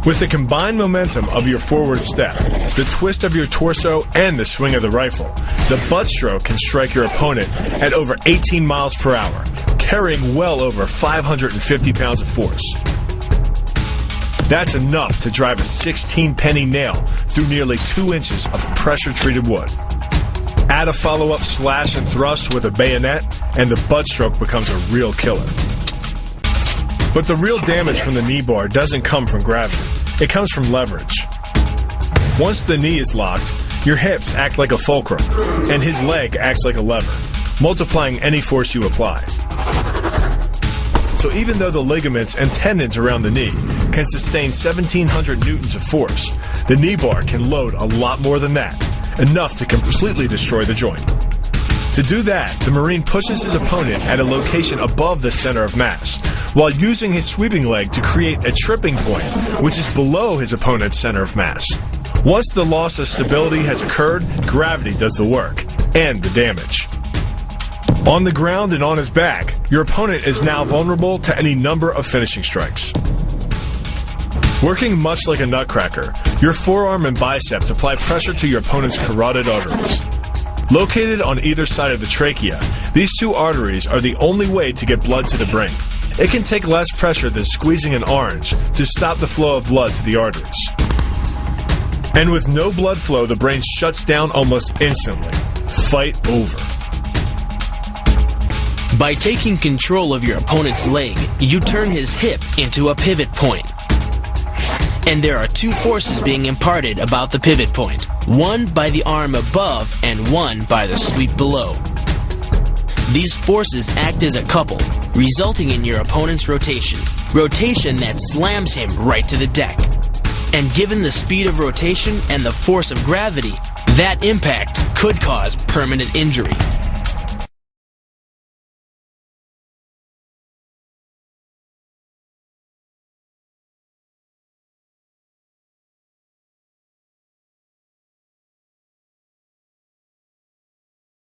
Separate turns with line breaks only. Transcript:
With the combined momentum of your forward step, the twist of your torso, and the swing of the rifle, the butt stroke can strike your opponent at over 18 miles per hour, carrying well over 550 pounds of force. That's enough to drive a 16-penny nail through nearly 2 inches of pressure-treated wood. Add a follow-up slash and thrust with a bayonet, and the butt stroke becomes a real killer. But the real damage from the knee bar doesn't come from gravity. It comes from leverage. Once the knee is locked, your hips act like a fulcrum, and his leg acts like a lever, multiplying any force you apply. So even though the ligaments and tendons around the knee can sustain 1,700 newtons of force, the knee bar can load a lot more than that, enough to completely destroy the joint. To do that, the Marine pushes his opponent at a location above the center of mass, while using his sweeping leg to create a tripping point, which is below his opponent's center of mass. Once the loss of stability has occurred, gravity does the work, and the damage. On the ground and on his back, your opponent is now vulnerable to any number of finishing strikes. Working much like a nutcracker, your forearm and biceps apply pressure to your opponent's carotid arteries. Located on either side of the trachea, these two arteries are the only way to get blood to the brain. It can take less pressure than squeezing an orange to stop the flow of blood to the arteries. And with no blood flow, the brain shuts down almost instantly. Fight over.
By taking control of your opponent's leg, you turn his hip into a pivot point. And there are 2 forces being imparted about the pivot point, one by the arm above and one by the sweep below. These forces act as a couple, resulting in your opponent's rotation that slams him right to the deck. And given the speed of rotation and the force of gravity, that impact could cause permanent injury.